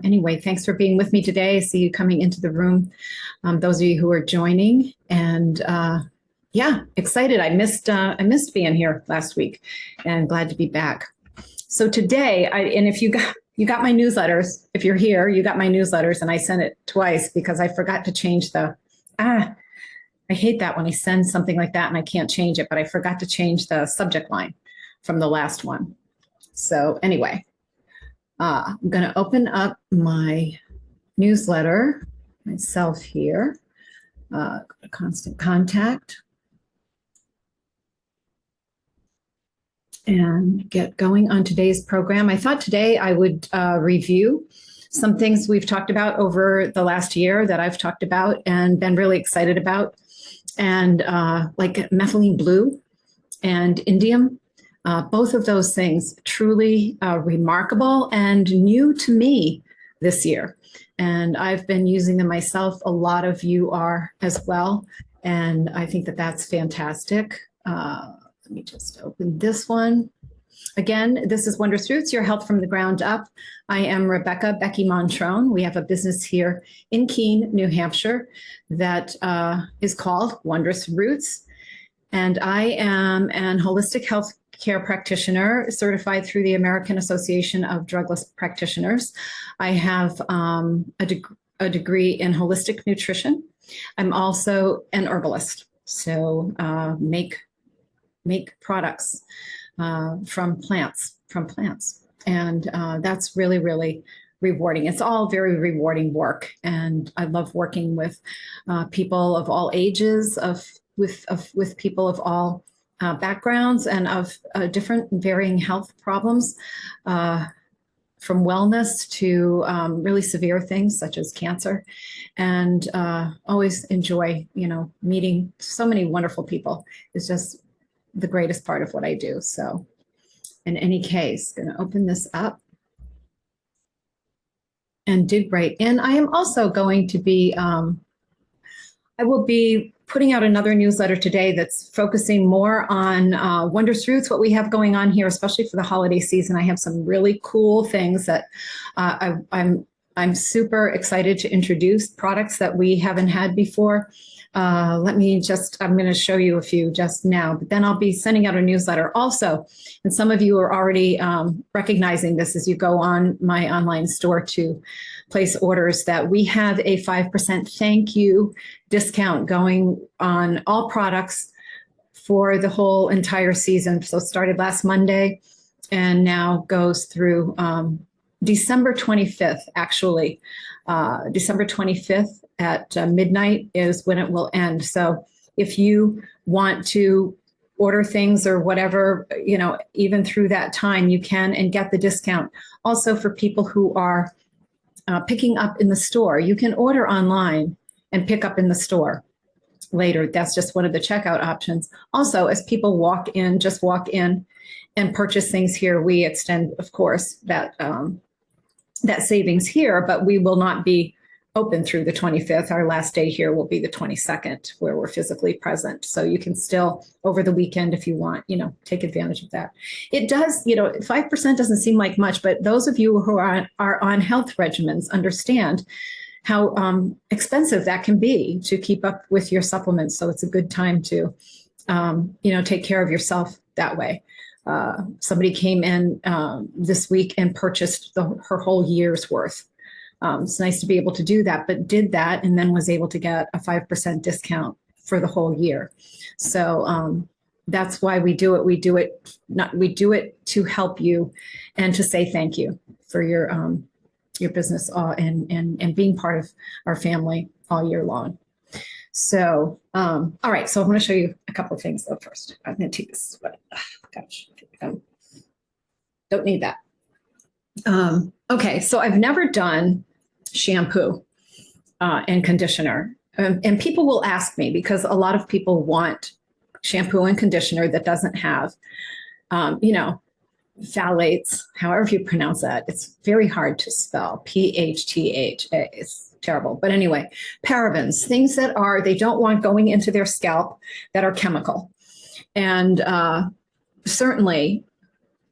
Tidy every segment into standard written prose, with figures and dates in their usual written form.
Anyway, thanks for being with me today. I see you coming into the room, those of you who are joining, and yeah, excited. I missed being here last week, and glad to be back. So today, and if you got my newsletters, if you're here, you got my newsletters, and I sent it twice because I forgot to change the I hate that when I send something like that and I can't change it, but I forgot to change the subject line from the last one. So anyway. I'm going to open up my newsletter myself here. Go to Constant Contact and get going on today's program. I thought today I would review some things we've talked about over the last year that I've talked about and been really excited about, and like Methylene Blue and Indium. Both of those things truly remarkable and new to me this year. And I've been using them myself. A lot of you are as well. And I think that that's fantastic. Let me just open this one. Again, this is Wondrous Roots, your health from the ground up. I am Rebecca Becky Montrone. We have a business here in Keene, New Hampshire that is called Wondrous Roots. And I am an holistic health care practitioner certified through the American Association of Drugless Practitioners. I have a degree in holistic nutrition. I'm also an herbalist, so make products from plants, and that's really, really rewarding. It's all very rewarding work, and I love working with people of all ages, with people of all backgrounds and of different varying health problems, from wellness to really severe things such as cancer, and always enjoy, meeting so many wonderful people. It's just the greatest part of what I do. So in any case, going to open this up and dig right in. I am also going to be, I will be putting out another newsletter today that's focusing more on Wondrous Roots, what we have going on here, especially for the holiday season. I have some really cool things that I'm super excited to introduce, products that we haven't had before. I'm going to show you a few just now, but then I'll be sending out a newsletter also. And some of you are already recognizing this as you go on my online store to place orders, that we have a 5% thank you discount going on all products for the whole entire season. So it started last Monday and now goes through December 25th, actually. December 25th at midnight is when it will end. So if you want to order things or whatever, even through that time, you can and get the discount. Also, for people who are picking up in the store, you can order online and pick up in the store later. That's just one of the checkout options. Also, as people walk in and purchase things here, we extend, of course, that savings here, but we will not be open through the 25th. Our last day here will be the 22nd, where we're physically present. So you can still, over the weekend, if you want, take advantage of that. It does, 5% doesn't seem like much, but those of you who are on health regimens understand how expensive that can be to keep up with your supplements. So it's a good time to, take care of yourself that way. Somebody came in this week and purchased her whole year's worth. It's nice to be able to do that, but did that and then was able to get a 5% discount for the whole year. So that's why we do it. We do it to help you and to say thank you for your business and being part of our family all year long. So, all right. So I'm going to show you a couple of things though first. I'm going to take this. Gosh, don't need that. Okay, so I've never done shampoo and conditioner. And people will ask me, because a lot of people want shampoo and conditioner that doesn't have, phthalates, however you pronounce that. It's very hard to spell, PHTHA. It's terrible. But anyway, parabens, things that they don't want going into their scalp that are chemical. And certainly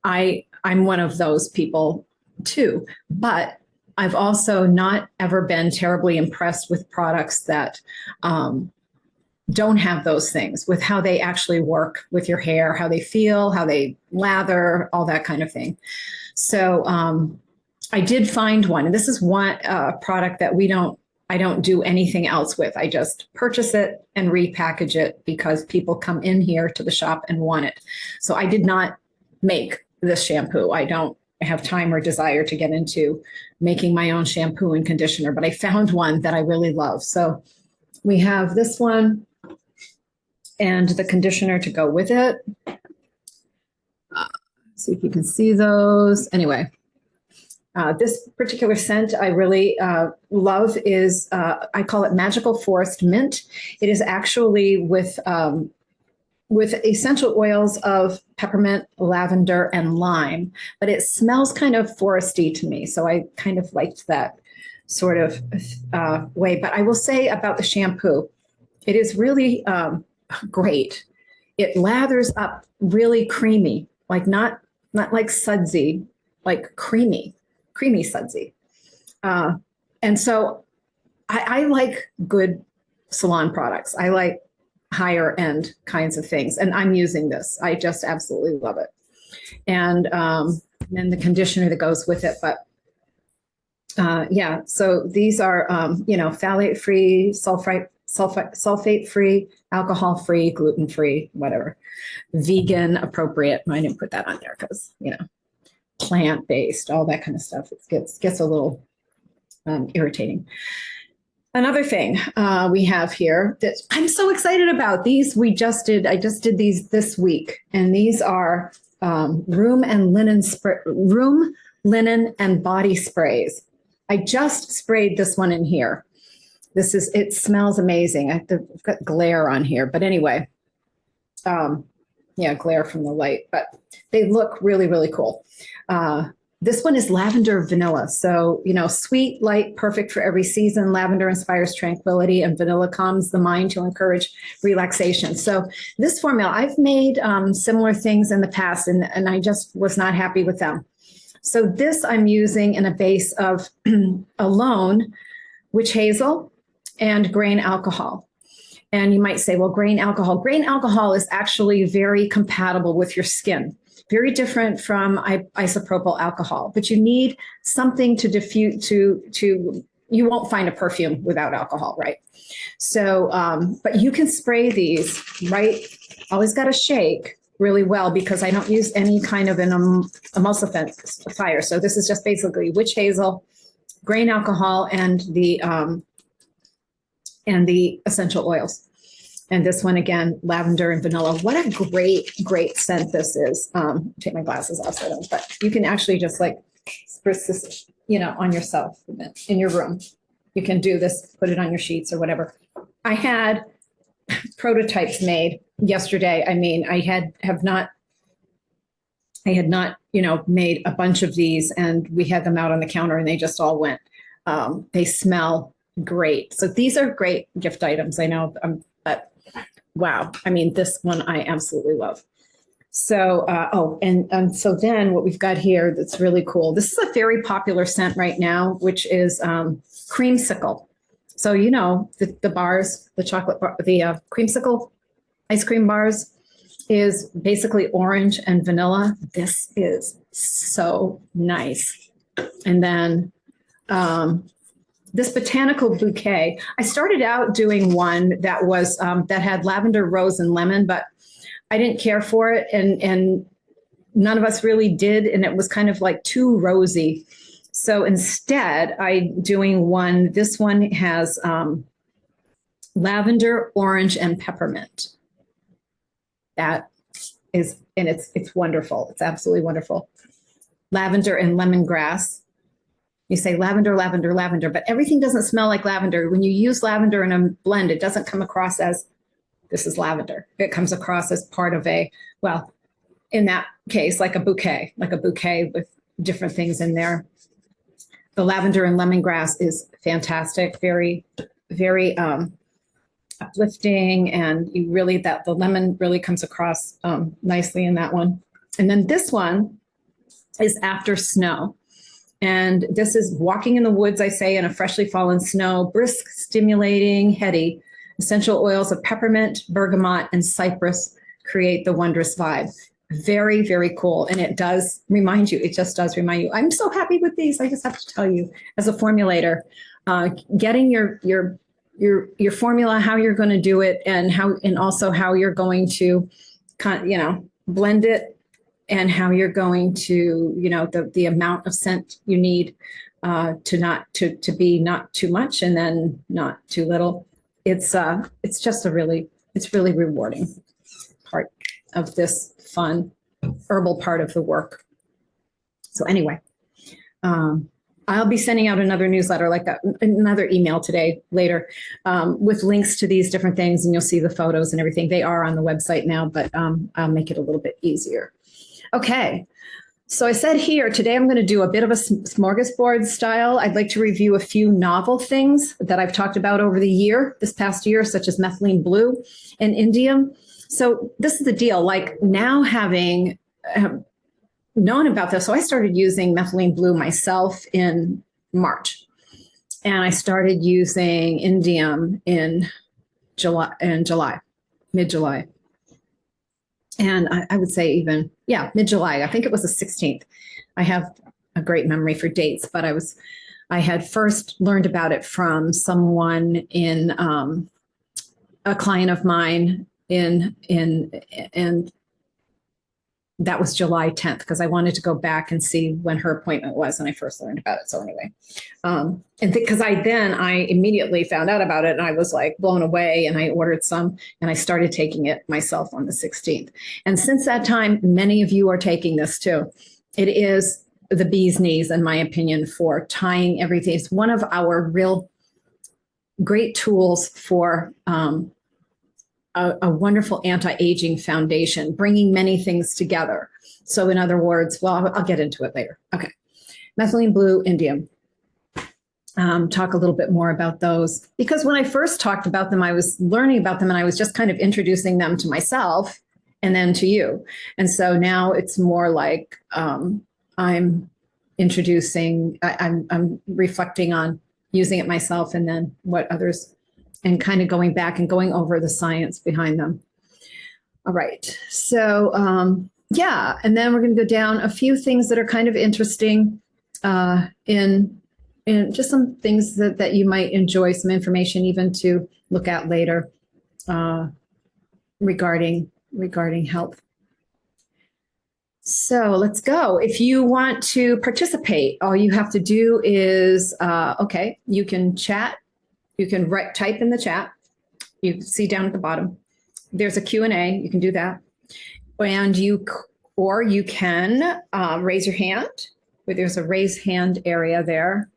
I'm one of those people too. But I've also not ever been terribly impressed with products that don't have those things, with how they actually work with your hair, how they feel, how they lather, all that kind of thing. So I did find one, and this is one product that I don't do anything else with. I just purchase it and repackage it because people come in here to the shop and want it. So I did not make this shampoo. I don't have time or desire to get into making my own shampoo and conditioner, but I found one that I really love. So we have this one and the conditioner to go with it. See if you can see those. Anyway, this particular scent I really love is, I call it Magical Forest Mint. It is actually with essential oils of peppermint, lavender, and lime, but it smells kind of foresty to me. So I kind of liked that sort of way. But I will say about the shampoo, it is really great. It lathers up really creamy, like not like sudsy, like creamy sudsy. And so I like good salon products. I like higher end kinds of things. And I'm using this. I just absolutely love it. And then the conditioner that goes with it. But yeah, so these are, phthalate-free, sulfate-free, alcohol-free, gluten-free, whatever. Vegan appropriate. I didn't put that on there because, plant-based, all that kind of stuff. It gets a little irritating. Another thing we have here that I'm so excited about. These I just did these this week, and these are room, linen, and body sprays. I just sprayed this one in here. It smells amazing. I've got glare on here, but anyway, glare from the light, but they look really, really cool. This one is lavender vanilla. So, sweet, light, perfect for every season. Lavender inspires tranquility and vanilla calms the mind to encourage relaxation. So this formula, I've made similar things in the past, and I just was not happy with them. So this I'm using in a base of alone, witch hazel, and grain alcohol. And you might say, well, grain alcohol is actually very compatible with your skin. Very different from isopropyl alcohol, but you need something to diffuse you won't find a perfume without alcohol, right? So, but you can spray these, right? Always got to shake really well because I don't use any kind of an emulsifier. So this is just basically witch hazel, grain alcohol, and the essential oils. And this one, again, lavender and vanilla. What a great scent this is. Take my glasses off so I don't, but you can actually just like spritz this, on yourself in your room. You can do this, put it on your sheets or whatever. I had prototypes made yesterday. I mean, I had not, made a bunch of these, and we had them out on the counter and they just all went. They smell great. So these are great gift items. I know, but wow. I mean, this one I absolutely love. So, and so then what we've got here that's really cool. This is a very popular scent right now, which is creamsicle. So, the bars, the chocolate bar, the creamsicle ice cream bars is basically orange and vanilla. This is so nice. And then this botanical bouquet, I started out doing one that was that had lavender, rose, and lemon, but I didn't care for it, and none of us really did, and it was kind of like too rosy. So instead, I'm doing one. This one has lavender, orange, and peppermint. That is, and it's wonderful. It's absolutely wonderful. Lavender and lemongrass. You say lavender, lavender, lavender, but everything doesn't smell like lavender. When you use lavender in a blend, it doesn't come across as this is lavender. It comes across as part of in that case, like a bouquet with different things in there. The lavender and lemongrass is fantastic, very, very uplifting, and the lemon really comes across nicely in that one. And then this one is After Snow. And this is walking in the woods, I say, in a freshly fallen snow, brisk, stimulating, heady. Essential oils of peppermint, bergamot, and cypress create the Wondrous vibe. Very, very cool. And it does remind you, it just does remind you. I'm so happy with these. I just have to tell you, as a formulator, getting your formula, how you're going to do it, and also how you're going to, blend it, and how you're going to, the amount of scent you need to be not too much and then not too little. It's really rewarding part of this fun herbal part of the work. So anyway, I'll be sending out another newsletter, like another email later, with links to these different things, and you'll see the photos and everything. They are on the website now, but I'll make it a little bit easier. Okay. So I said here, today I'm going to do a bit of a smorgasbord style. I'd like to review a few novel things that I've talked about over this past year, such as Methylene Blue and Indium. So this is the deal, like now having known about this, so I started using Methylene Blue myself in March. And I started using Indium in mid-July. And I would say even, mid-July. I think it was the 16th. I have a great memory for dates, but I had first learned about it from someone in a client of mine and that was July 10th, because I wanted to go back and see when her appointment was when I first learned about it. So anyway, and because I immediately found out about it and I was like blown away, and I ordered some and I started taking it myself on the 16th. And since that time, many of you are taking this too. It is the bee's knees, in my opinion, for tying everything. It's one of our real great tools for a wonderful anti-aging foundation, bringing many things together. So in other words, well, I'll get into it later. Okay. Methylene Blue, Indium. Talk a little bit more about those, because when I first talked about them, I was learning about them and I was just kind of introducing them to myself and then to you. And so now it's more like I'm reflecting on using it myself and then what others, and kind of going back and going over the science behind them. All right, so and then we're going to go down a few things that are kind of interesting in just some things that you might enjoy, some information even to look at later regarding health. So let's go. If you want to participate, all you have to do is, you can chat. You can type in the chat. You see down at the bottom, there's a Q&A. You can do that. And you can raise your hand. There's a raise hand area there.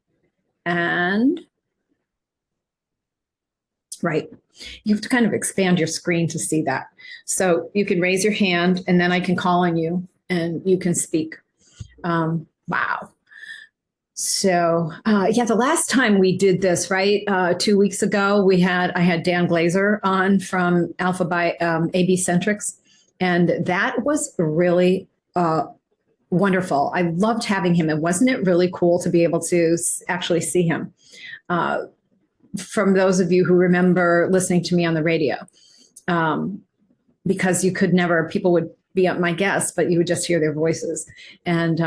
And right, you have to kind of expand your screen to see that. So you can raise your hand and then I can call on you and you can speak. Wow. So the last time we did this, right, 2 weeks ago, I had Dan Glazer on from Alpha by AB Centrics, and that was really wonderful. I loved having him, and wasn't it really cool to be able to actually see him? From those of you who remember listening to me on the radio, because you could never, people would be my guests, but you would just hear their voices, and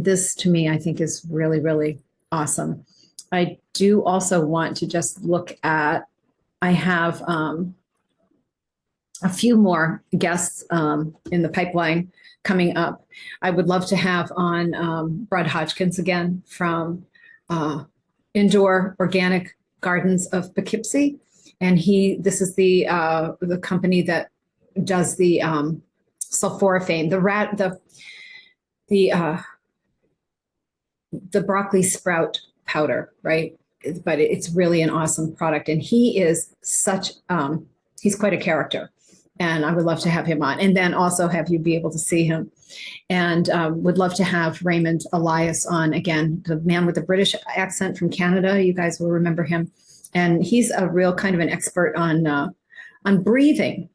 this to me, I think is really, really awesome. I do also want to just look at, I have a few more guests in the pipeline coming up. I would love to have on Brad Hodgkins again from Indoor Organic Gardens of Poughkeepsie. And this is the company that does the sulforaphane, the broccoli sprout powder, right? But it's really an awesome product. And he is he's quite a character. And I would love to have him on, and then also have you be able to see him. And would love to have Raymond Elias on again, the man with the British accent from Canada. You guys will remember him. And he's a real kind of an expert on breathing.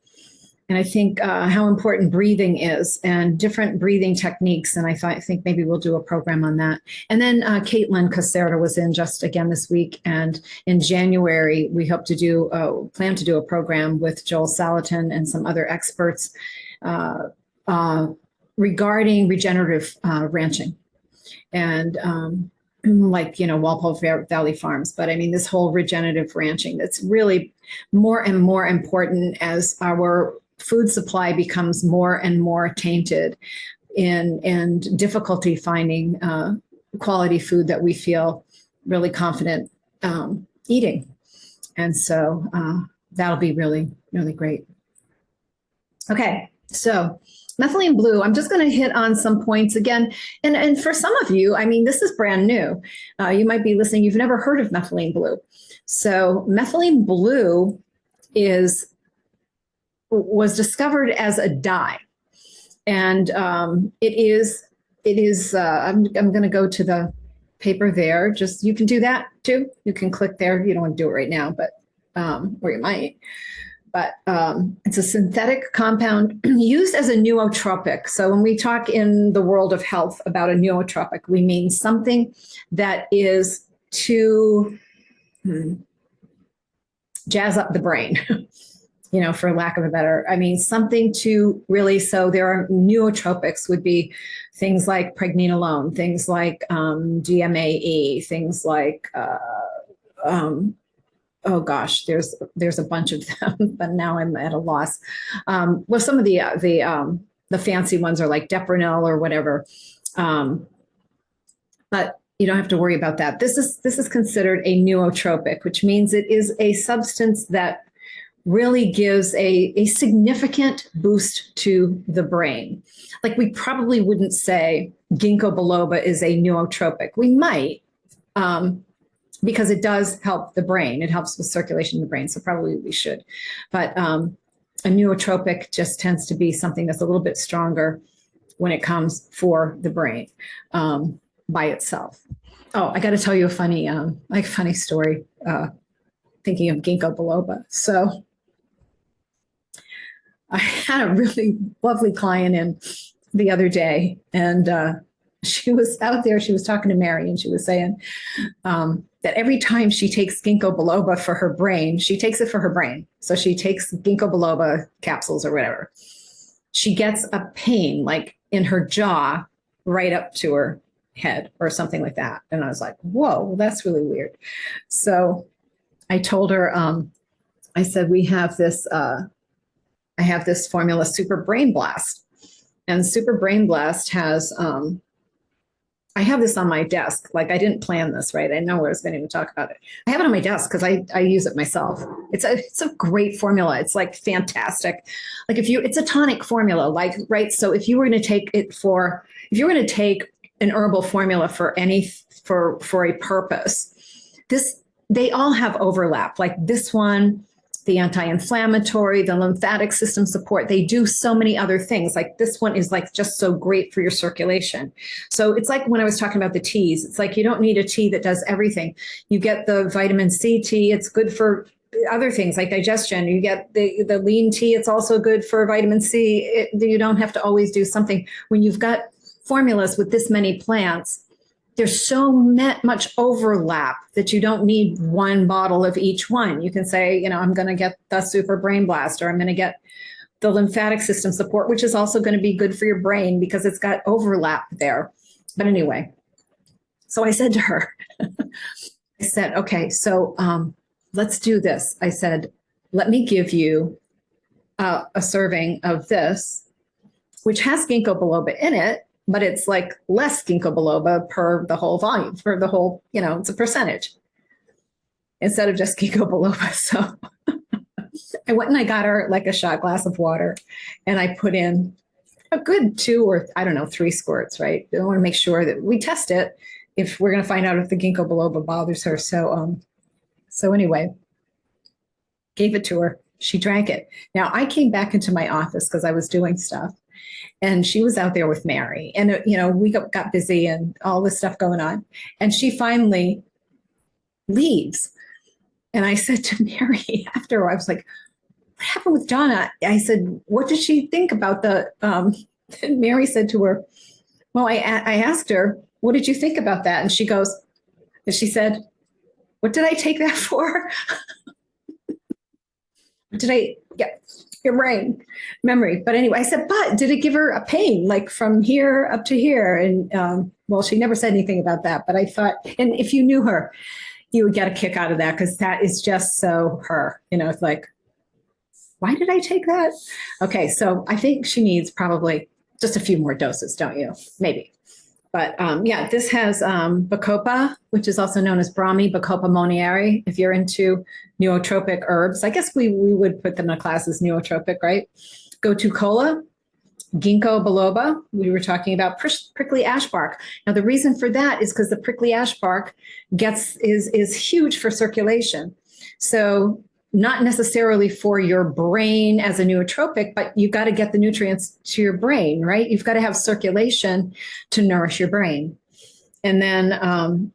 And I think how important breathing is and different breathing techniques. And I think maybe we'll do a program on that. And then Caitlin Caserta was in just again this week. And in January, we hope to plan to do a program with Joel Salatin and some other experts regarding regenerative ranching. And like, Walpole Valley Farms. But I mean, this whole regenerative ranching, that's really more and more important as our food supply becomes more and more tainted and difficulty finding quality food that we feel really confident eating. And so that'll be really, really great. Okay, so Methylene Blue, I'm just going to hit on some points again. And for some of you, I mean, this is brand new. You might be listening, you've never heard of Methylene Blue. So Methylene Blue was discovered as a dye. And it is I'm going to go to the paper there. Just, you can do that too. You can click there. You don't want to do it right now, but, or you might. But it's a synthetic compound used as a nootropic. So when we talk in the world of health about a nootropic, we mean something that is to jazz up the brain, for lack of a better, something to really, so there are nootropics would be things like pregnenolone, things like DMAE, things like, oh gosh, there's a bunch of them, but now I'm at a loss. Well, some of the fancy ones are like Deprinyl or whatever, but you don't have to worry about that. This is considered a nootropic, which means it is a substance that really gives a significant boost to the brain. Like, we probably wouldn't say ginkgo biloba is a nootropic. We might, because it does help the brain. It helps with circulation in the brain, so probably we should. But a nootropic just tends to be something that's a little bit stronger when it comes for the brain by itself. Oh, I got to tell you a funny story. Thinking of ginkgo biloba. So I had a really lovely client in the other day, and she was out there. She was talking to Mary, and she was saying that every time she takes ginkgo biloba for her brain, she takes it for her brain. So she takes ginkgo biloba capsules or whatever. She gets a pain like in her jaw right up to her head or something like that. And I was like, whoa, that's really weird. So I told her, I said, we have this, I have this formula, Super Brain Blast. And Super Brain Blast has, I have this on my desk. Like, I didn't plan this, right? I know I was going to talk about it. I have it on my desk because I use it myself. It's a great formula. It's like fantastic. Like, it's a tonic formula, like, right? So if you were going to take an herbal formula for a purpose, they all have overlap. Like this one, the anti-inflammatory, the lymphatic system support, they do so many other things. Like this one is like just so great for your circulation. So it's like when I was talking about the teas, it's like you don't need a tea that does everything. You get the vitamin C tea, it's good for other things like digestion. You get the lean tea, it's also good for vitamin C. You don't have to always do something. When you've got formulas with this many plants, there's so much overlap that you don't need one bottle of each one. You can say, I'm going to get the Super Brain Blast, or I'm going to get the lymphatic system support, which is also going to be good for your brain because it's got overlap there. But anyway, so I said to her, I said, okay, so let's do this. I said, let me give you a serving of this, which has ginkgo biloba in it, but it's like less ginkgo biloba per the whole volume, for the whole, it's a percentage instead of just ginkgo biloba. So I went and I got her like a shot glass of water, and I put in a good 2 or 3 squirts, right? I want to make sure that we test it if we're going to find out if the ginkgo biloba bothers her. So anyway, gave it to her. She drank it. Now I came back into my office because I was doing stuff. And she was out there with Mary, and we got busy and all this stuff going on. And she finally leaves. And I said to Mary after, I was like, happened with Donna? I said, what did she think about the, and Mary said to her, well, I asked her, what did you think about that? And she said, what did I take that for? Yeah, your brain memory. But anyway, I said, but did it give her a pain, like from here up to here? And well, she never said anything about that, but I thought, and if you knew her, you would get a kick out of that, because that is just so her, it's like, why did I take that? Okay, so I think she needs probably just a few more doses, don't you? Maybe. But yeah, this has Bacopa, which is also known as Brahmi, Bacopa monieri. If you're into nootropic herbs, I guess we would put them in a class as nootropic, right? Gotu kola, ginkgo biloba. We were talking about prickly ash bark. Now, the reason for that is because the prickly ash bark is huge for circulation. So not necessarily for your brain as a nootropic, but you've got to get the nutrients to your brain, right? You've got to have circulation to nourish your brain. And then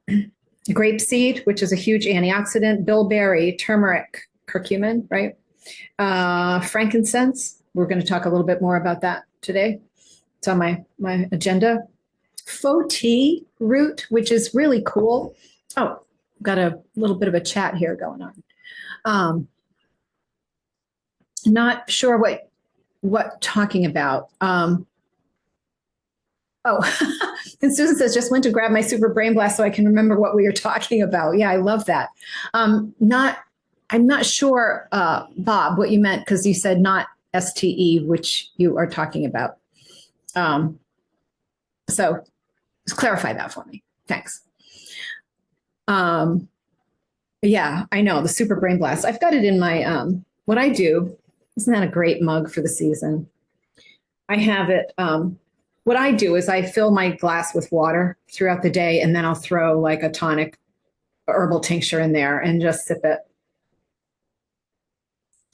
grapeseed, which is a huge antioxidant, bilberry, turmeric, curcumin, right? Frankincense. We're going to talk a little bit more about that today. It's on my agenda. Faux tea root, which is really cool. Oh, got a little bit of a chat here going on. Not sure what talking about. Oh, and Susan says, just went to grab my super brain blast so I can remember what we were talking about. Yeah, I love that. I'm not sure, Bob, what you meant, because you said not STE, which you are talking about. So just clarify that for me. Thanks. Yeah, I know, the super brain blast. I've got it in my, what I do, isn't that a great mug for the season? I have it, what I do is I fill my glass with water throughout the day, and then I'll throw like a tonic herbal tincture in there and just sip it.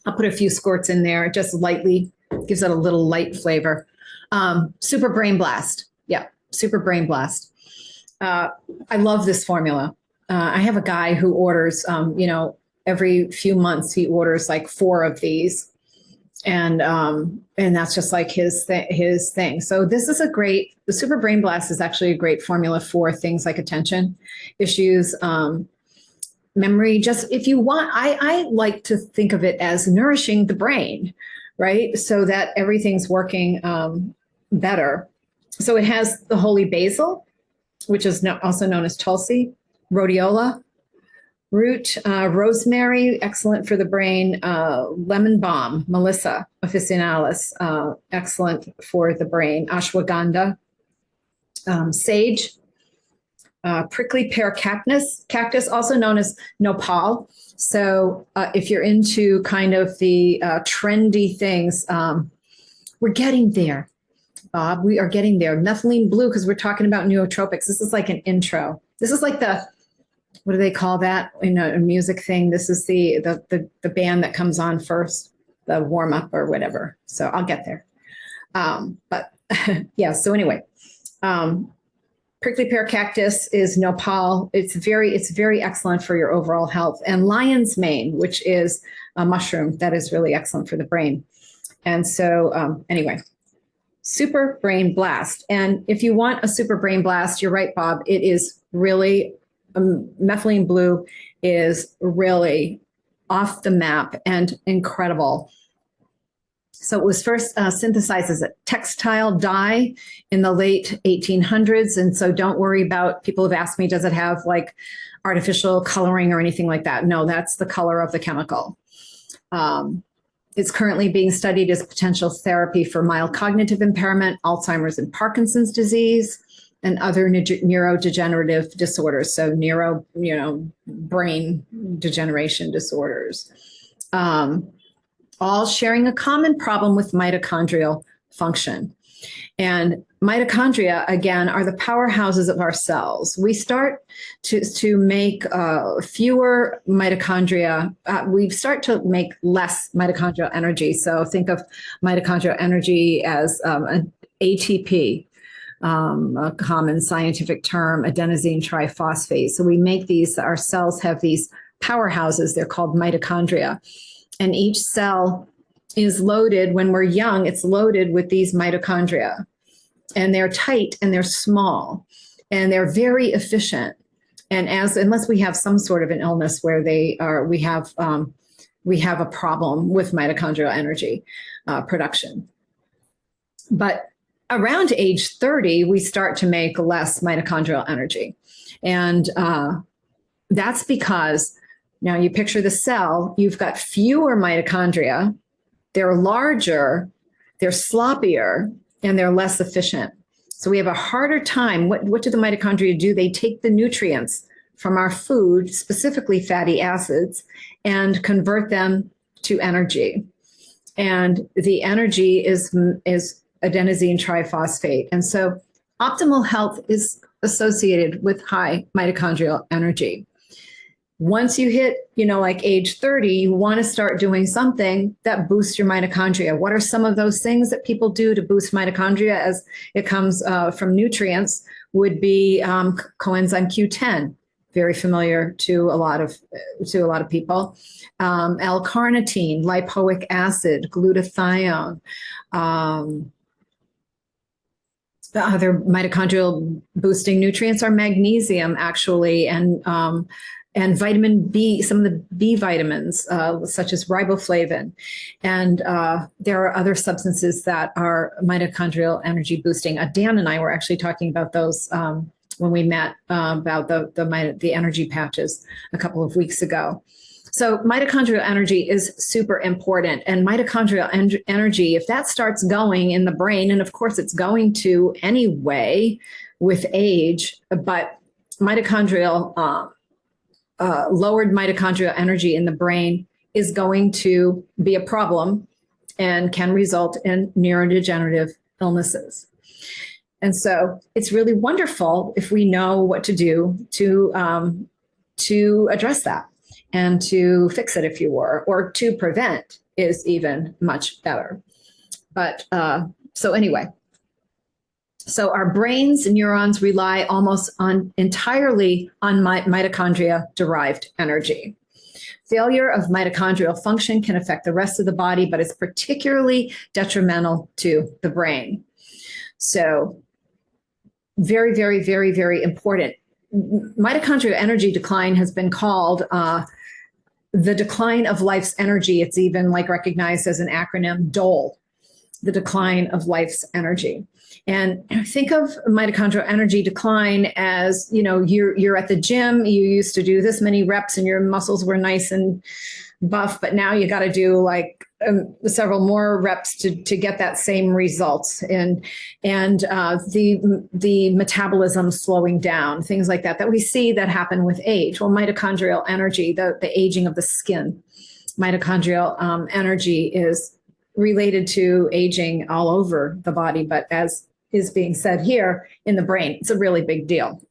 I'll put a few squirts in there, just lightly, gives it a little light flavor. Super brain blast. Yeah, super brain blast. I love this formula. I have a guy who orders, every few months he orders like 4 of these, and that's just like his thing. So this is the Super Brain Blast is actually a great formula for things like attention issues, memory. Just if you want, I like to think of it as nourishing the brain, right? So that everything's working better. So it has the holy basil, which is also known as tulsi, rhodiola root, rosemary, excellent for the brain, lemon balm, Melissa officinalis, excellent for the brain, ashwagandha, sage, prickly pear cactus, also known as nopal. So if you're into kind of the trendy things, we're getting there, Bob. We are getting there. Methylene blue, because we're talking about nootropics. This is like an intro. This is like what do they call that in a music thing? This is the band that comes on first, the warm up or whatever. So I'll get there. But yeah, so anyway, prickly pear cactus is nopal. It's very excellent for your overall health. And lion's mane, which is a mushroom that is really excellent for the brain. And so anyway, super brain blast. And if you want a super brain blast, you're right, Bob, it is really, methylene blue is really off the map and incredible. So it was first synthesized as a textile dye in the late 1800s. And so don't worry about, people have asked me, does it have like artificial coloring or anything like that? No, that's the color of the chemical. It's currently being studied as potential therapy for mild cognitive impairment, Alzheimer's and Parkinson's disease, and other neurodegenerative disorders. So brain degeneration disorders. All sharing a common problem with mitochondrial function. And mitochondria, again, are the powerhouses of our cells. We start to make fewer mitochondria. We start to make less mitochondrial energy. So think of mitochondrial energy as an ATP, a common scientific term, adenosine triphosphate. So we make these, our cells have these powerhouses. They're called mitochondria. And each cell is loaded, when we're young, it's loaded with these mitochondria, and they're tight and they're small and they're very efficient. And unless we have some sort of an illness where we have a problem with mitochondrial energy production. But around age 30, we start to make less mitochondrial energy. And that's because now you picture the cell, you've got fewer mitochondria, they're larger, they're sloppier, and they're less efficient. So we have a harder time. What do the mitochondria do? They take the nutrients from our food, specifically fatty acids, and convert them to energy. And the energy is adenosine triphosphate. And so optimal health is associated with high mitochondrial energy. Once you hit, like age 30, you want to start doing something that boosts your mitochondria. What are some of those things that people do to boost mitochondria as it comes from nutrients? Would be coenzyme Q10, very familiar to a lot of people. L-carnitine, lipoic acid, glutathione. The other mitochondrial boosting nutrients are magnesium, actually, and vitamin B, some of the B vitamins, such as riboflavin. And there are other substances that are mitochondrial energy boosting. Dan and I were actually talking about those when we met about the energy patches a couple of weeks ago. So mitochondrial energy is super important. And mitochondrial energy, if that starts going in the brain, and of course it's going to anyway with age, but mitochondrial lowered mitochondrial energy in the brain is going to be a problem and can result in neurodegenerative illnesses. And so it's really wonderful if we know what to do to address that and to fix it, if you were, or to prevent is even much better. But so anyway, so our brains and neurons rely almost entirely on mitochondria-derived energy. Failure of mitochondrial function can affect the rest of the body, but it's particularly detrimental to the brain. So very, very, very, very important. Mitochondrial energy decline has been called the decline of life's energy. It's even recognized as an acronym, DOLE, the decline of life's energy. And think of mitochondrial energy decline as, you're at the gym, you used to do this many reps and your muscles were nice and buff, but now you got to do several more reps to get that same results. And the metabolism slowing down, things like that we see that happen with age. Well, mitochondrial energy, the aging of the skin, mitochondrial energy is related to aging all over the body, but as is being said here in the brain, it's a really big deal.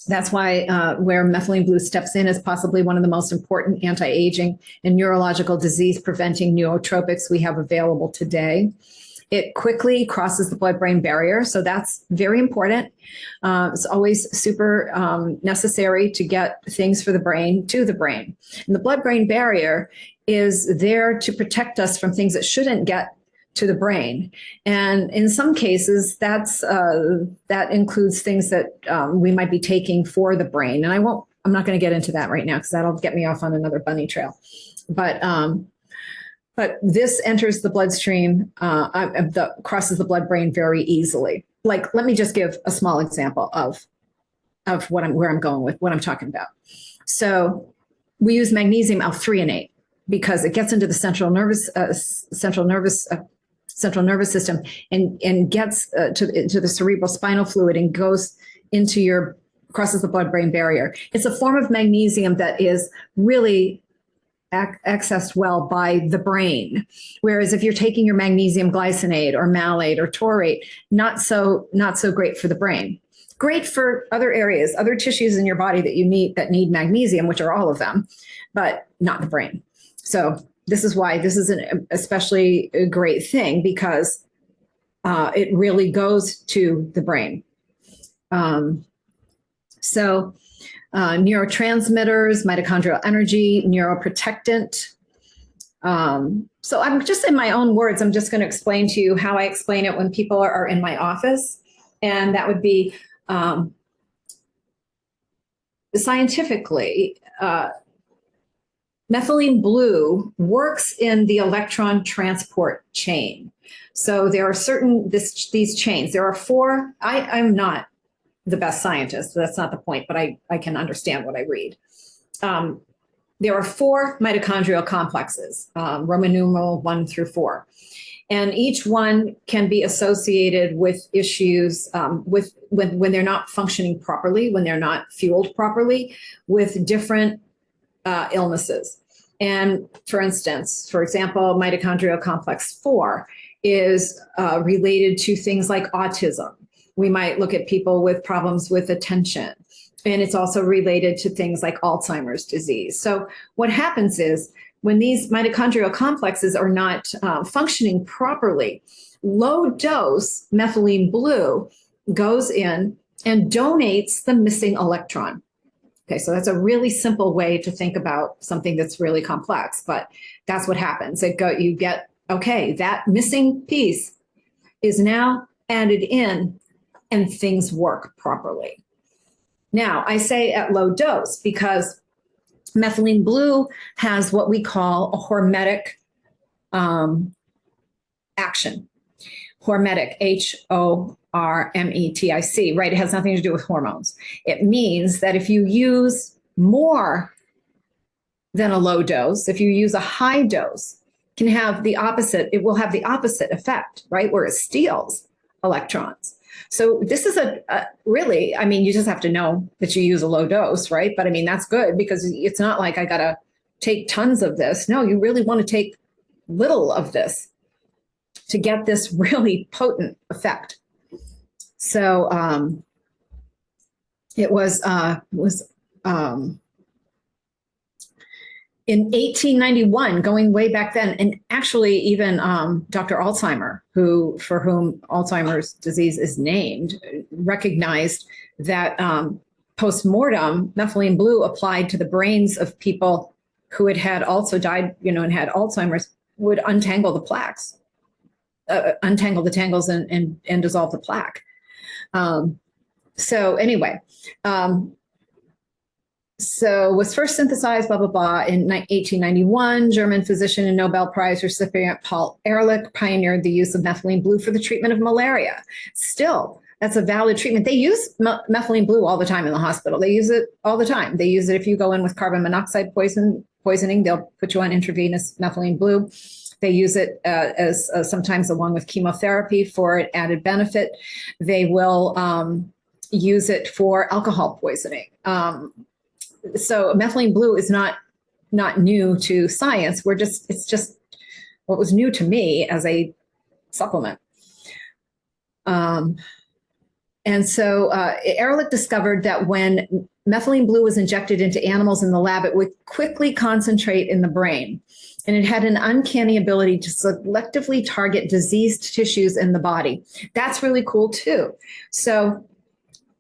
That's why where Methylene Blue steps in as possibly one of the most important anti-aging and neurological disease preventing nootropics we have available today. It quickly crosses the blood-brain barrier, so that's very important. It's always super necessary to get things for the brain to the brain. And the blood-brain barrier is there to protect us from things that shouldn't get to the brain. And in some cases, that includes things that we might be taking for the brain. And I'm not going to get into that right now because that'll get me off on another bunny trail. But this enters the bloodstream, crosses the blood-brain very easily. Let me just give a small example of where I'm going with what I'm talking about. So we use magnesium L-threonate because it gets into the central nervous system and gets to the cerebral spinal fluid and goes crosses the blood-brain barrier. It's a form of magnesium that is really accessed well by the brain. Whereas if you're taking your magnesium glycinate or malate or taurate, not so great for the brain. Great for other areas, other tissues in your body that need magnesium, which are all of them, but not the brain. So this is why this is an especially a great thing, because it really goes to the brain. Neurotransmitters, mitochondrial energy, neuroprotectant, So I'm just, in my own words, I'm just going to explain to you how I explain it when people are in my office. And that would be scientifically, methylene blue works in the electron transport chain. So there are these chains. There are four. I'm not the best scientist. So that's not the point, but I can understand what I read. There are four mitochondrial complexes, Roman numeral 1 through 4. And each one can be associated with issues when they're not functioning properly, when they're not fueled properly, with different illnesses. And for example, mitochondrial complex 4 is related to things like autism. We might look at people with problems with attention. And it's also related to things like Alzheimer's disease. So what happens is when these mitochondrial complexes are not functioning properly, low dose methylene blue goes in and donates the missing electron. Okay, so that's a really simple way to think about something that's really complex, but that's what happens. You get, okay, that missing piece is now added in and things work properly. Now, I say at low dose because methylene blue has what we call a hormetic action. Hormetic, Hormetic, right? It has nothing to do with hormones. It means that if you use more than a low dose, if you use a high dose, can have the opposite, it will have the opposite effect, right? Where it steals electrons. So this is really, I mean, you just have to know that you use a low dose, right? But I mean, that's good because it's not like I got to take tons of this. No, you really want to take little of this to get this really potent effect. So it was in 1891, going way back then, and actually even Dr. Alzheimer, for whom Alzheimer's disease is named, recognized that post-mortem methylene blue applied to the brains of people who had also died, and had Alzheimer's, would untangle the plaques, untangle the tangles and dissolve the plaque. So anyway, so was first synthesized, blah, blah, blah, in 1891. German physician and Nobel Prize recipient Paul Ehrlich pioneered the use of methylene blue for the treatment of malaria. Still, that's a valid treatment. They use methylene blue all the time in the hospital. They use it all the time. They use it if you go in with carbon monoxide poisoning, they'll put you on intravenous methylene blue. They use it as sometimes along with chemotherapy for an added benefit. They will use it for alcohol poisoning. So methylene blue is not new to science. It's just what was new to me as a supplement. And so Ehrlich discovered that when methylene blue was injected into animals in the lab, it would quickly concentrate in the brain. And it had an uncanny ability to selectively target diseased tissues in the body. That's really cool too. So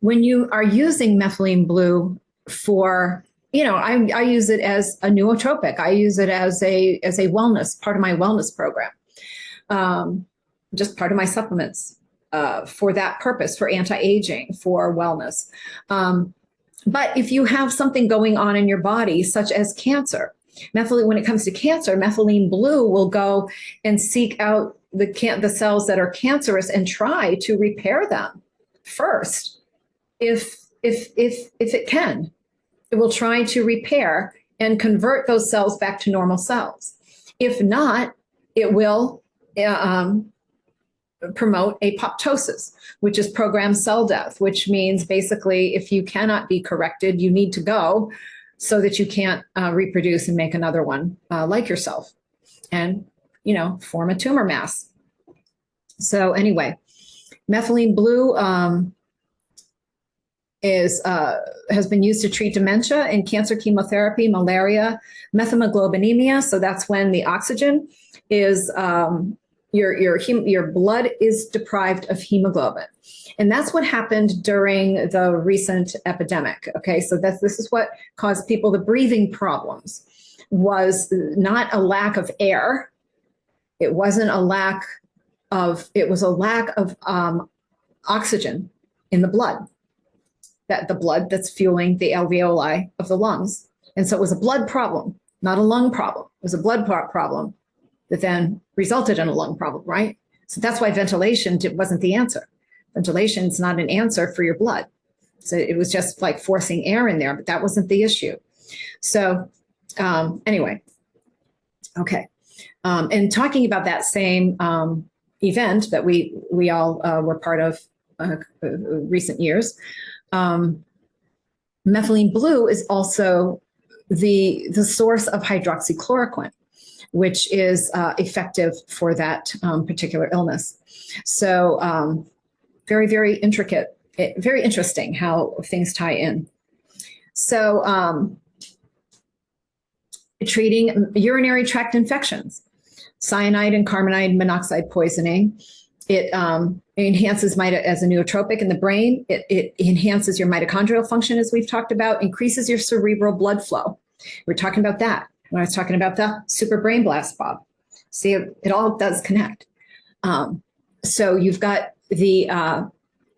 when you are using methylene blue for, I use it as a nootropic. I use it as a wellness, part of my wellness program, just part of my supplements for that purpose, for anti-aging, for wellness. But if you have something going on in your body, such as cancer, when it comes to cancer, methylene blue will go and seek out the cells that are cancerous and try to repair them first, if it can. It will try to repair and convert those cells back to normal cells. If not, it will promote apoptosis, which is programmed cell death, which means basically if you cannot be corrected, you need to go so that you can't reproduce and make another one like yourself and, form a tumor mass. So anyway, methylene blue has been used to treat dementia and cancer, chemotherapy, malaria, methemoglobinemia. So that's when the oxygen is your blood is deprived of hemoglobin, And that's what happened during the recent epidemic. Okay, so this is what caused people the breathing problems, was not a lack of air. It wasn't a lack of, it was a lack of oxygen in the blood, that the blood that's fueling the alveoli of the lungs. And so it was a blood problem, not a lung problem. It was a blood problem that then resulted in a lung problem, right? So that's why ventilation wasn't the answer. Ventilation is not an answer for your blood. So it was just like forcing air in there, but that wasn't the issue. So anyway, okay. And talking about that same event that we all were part of recent years, methylene blue is also the source of hydroxychloroquine, which is effective for that particular illness. So very, very intricate, very interesting how things tie in. So treating urinary tract infections, cyanide and carbonide monoxide poisoning. It enhances as a nootropic in the brain. It enhances your mitochondrial function, as we've talked about, increases your cerebral blood flow. We're talking about that when I was talking about the super brain blast, Bob. See, it all does connect. So you've got the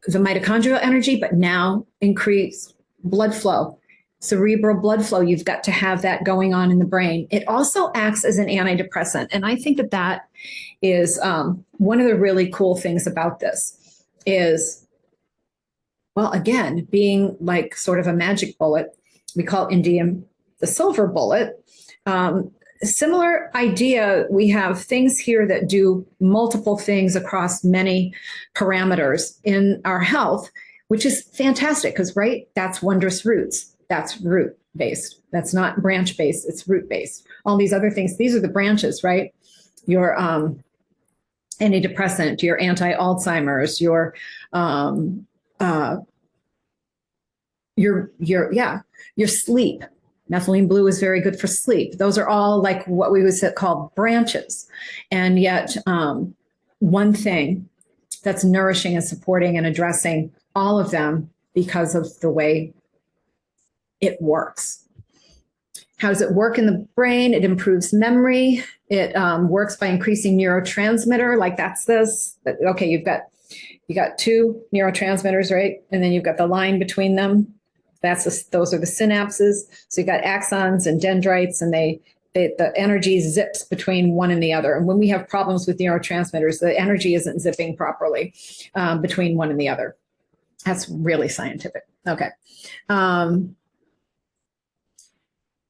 mitochondrial energy, but now increased blood flow, cerebral blood flow. You've got to have that going on in the brain. It also acts as an antidepressant. And I think that is one of the really cool things about this is, well, again, being like sort of a magic bullet. We call indium the silver bullet. Similar idea, we have things here that do multiple things across many parameters in our health, which is fantastic because, right, that's Wondrous roots. That's root-based. That's not branch-based, it's root-based. All these other things, these are the branches, right? Your antidepressant, your anti-Alzheimer's, your sleep. Methylene blue is very good for sleep. Those are all like what we would call branches. And yet one thing that's nourishing and supporting and addressing all of them because of the way it works. How does it work in the brain? It improves memory. It works by increasing neurotransmitter, like that's this. Okay, you got two neurotransmitters, right? And then you've got the line between them. Those are the synapses. So you got axons and dendrites, and the energy zips between one and the other. And when we have problems with neurotransmitters, the energy isn't zipping properly between one and the other. That's really scientific. Okay.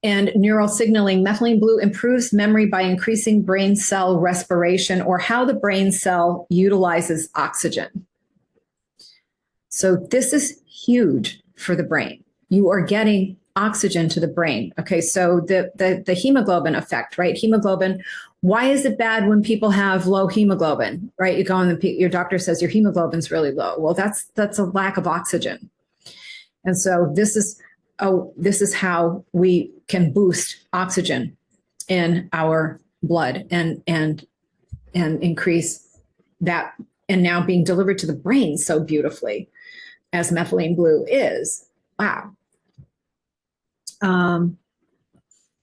And neural signaling, methylene blue improves memory by increasing brain cell respiration, or how the brain cell utilizes oxygen. So this is huge for the brain. You are getting oxygen to the brain. Okay, so the hemoglobin effect, right? Hemoglobin, why is it bad when people have low hemoglobin, right? You go and your doctor says your hemoglobin's really low. Well, that's a lack of oxygen. And so this is how we can boost oxygen in our blood and increase that, and now being delivered to the brain so beautifully as methylene blue is. Wow.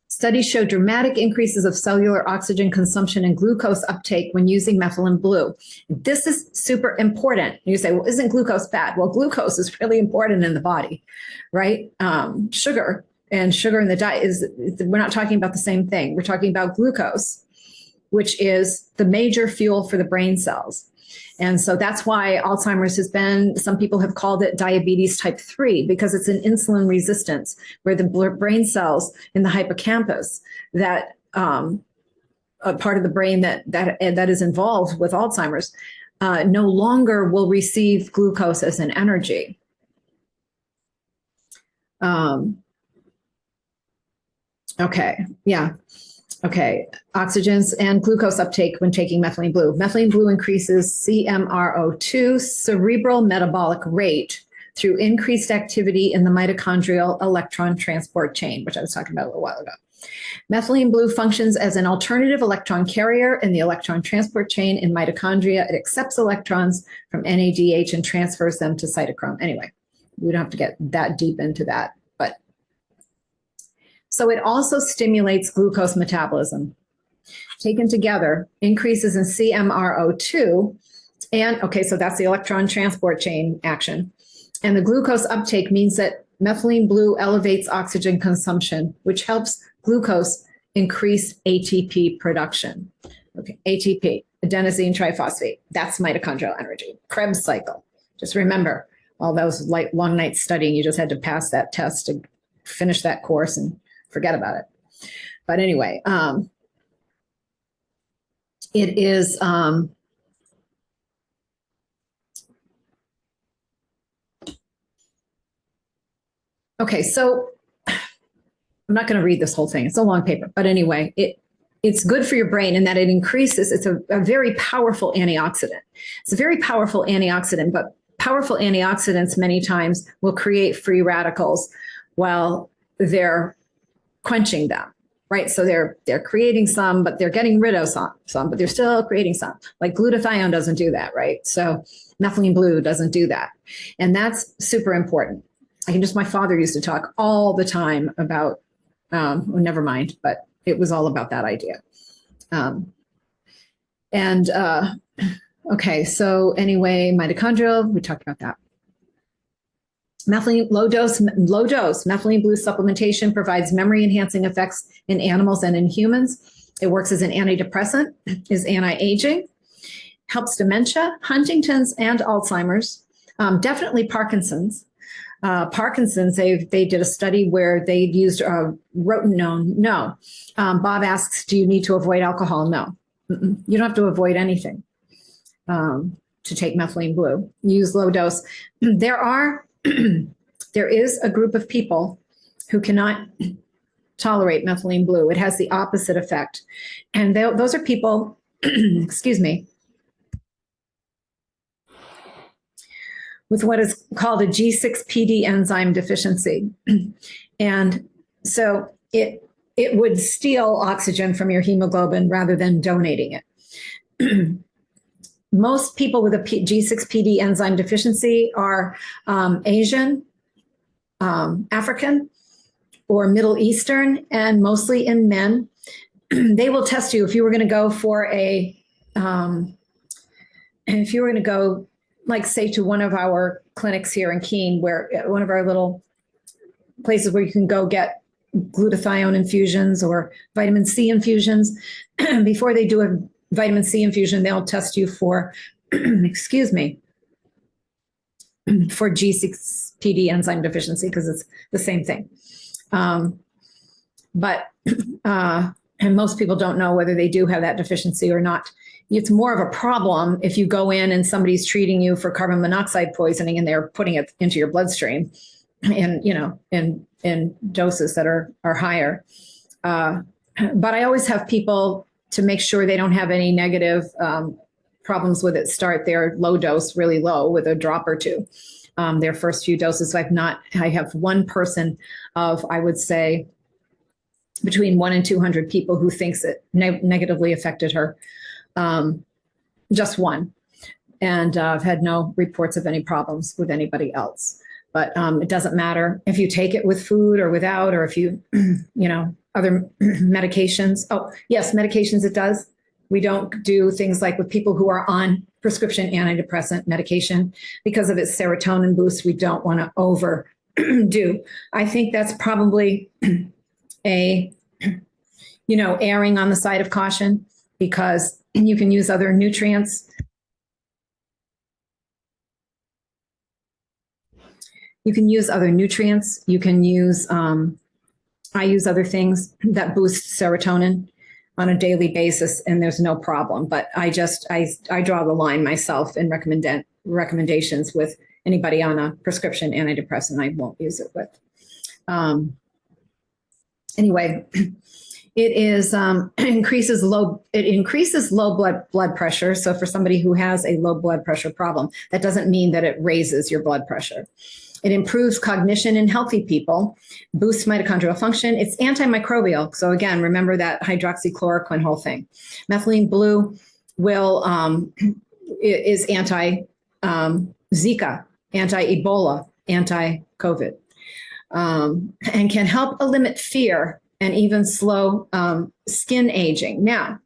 Studies show dramatic increases of cellular oxygen consumption and glucose uptake when using methylene blue. This is super important. You say, well, isn't glucose bad? Well, glucose is really important in the body, right? Sugar in the diet we're not talking about the same thing. We're talking about glucose, which is the major fuel for the brain cells. And so that's why Alzheimer's some people have called it diabetes type 3, because it's an insulin resistance where the brain cells in the hippocampus, that a part of the brain that is involved with Alzheimer's, no longer will receive glucose as an energy. Okay, yeah. Okay, oxygens and glucose uptake when taking methylene blue. Methylene blue increases CMRO2, cerebral metabolic rate, through increased activity in the mitochondrial electron transport chain, which I was talking about a little while ago. Methylene blue functions as an alternative electron carrier in the electron transport chain in mitochondria. It accepts electrons from NADH and transfers them to cytochrome. Anyway, we don't have to get that deep into that. But so it also stimulates glucose metabolism. Taken together, increases in CMRO2, and okay, so that's the electron transport chain action. And the glucose uptake means that methylene blue elevates oxygen consumption, which helps glucose increase ATP production. Okay, ATP, adenosine triphosphate, that's mitochondrial energy. Krebs cycle. Just remember, all those long nights studying, you just had to pass that test to finish that course and forget about it. But anyway, it is okay, so I'm not going to read this whole thing. It's a long paper. But anyway, it's good for your brain in that it increases. It's a very powerful antioxidant. It's a very powerful antioxidant, but powerful antioxidants many times will create free radicals while they're quenching them, right? So they're creating some, but they're getting rid of some, but they're still creating some. Like glutathione doesn't do that, right? So methylene blue doesn't do that. And that's super important. My father used to talk all the time about, well, never mind, but it was all about that idea. Okay, so anyway, mitochondrial, we talked about that. Low dose methylene blue supplementation provides memory enhancing effects in animals and in humans. It works as an antidepressant, is anti-aging, helps dementia, Huntington's and Alzheimer's, definitely Parkinson's. Parkinson's, they did a study where they used rotenone. No. Bob asks, do you need to avoid alcohol? No. You don't have to avoid anything to take methylene blue. Use low dose. There is a group of people who cannot tolerate methylene blue. It has the opposite effect. And those are people, excuse me, with what is called a G6PD enzyme deficiency. And so it would steal oxygen from your hemoglobin rather than donating it. Most people with a G6PD enzyme deficiency are Asian, African, or Middle Eastern, and mostly in men. They will test you if you were going to go for if you were going to go, like, say, to one of our clinics here in Keene, where one of our little places where you can go get glutathione infusions or vitamin C infusions. Before they do a vitamin C infusion, they'll test you for, excuse me, for G6PD enzyme deficiency, because it's the same thing. And most people don't know whether they do have that deficiency or not. It's more of a problem if you go in and somebody's treating you for carbon monoxide poisoning and they're putting it into your bloodstream and, in doses that are higher. But I always have people, to make sure they don't have any negative problems with it, start their low dose really low with a drop or two. Their first few doses. I have one person of, I would say, between 1 and 200 people who thinks it negatively affected her. Just one. And I've had no reports of any problems with anybody else. But it doesn't matter if you take it with food or without, or if you, other medications. Oh, yes, medications it does. We don't do things like with people who are on prescription antidepressant medication because of its serotonin boost. We don't want to overdo. I think that's probably erring on the side of caution, because you can use other nutrients. You can use other nutrients. You can use, I use other things that boost serotonin on a daily basis, and there's no problem. But I draw the line myself in recommendations with anybody on a prescription antidepressant. I won't use it with. Anyway, it increases low blood pressure. So for somebody who has a low blood pressure problem, that doesn't mean that it raises your blood pressure. It improves cognition in healthy people, boosts mitochondrial function. It's antimicrobial. So again, remember that hydroxychloroquine whole thing. Methylene blue is anti Zika, anti-Ebola, anti-COVID, and can help limit fear and even slow skin aging. Now,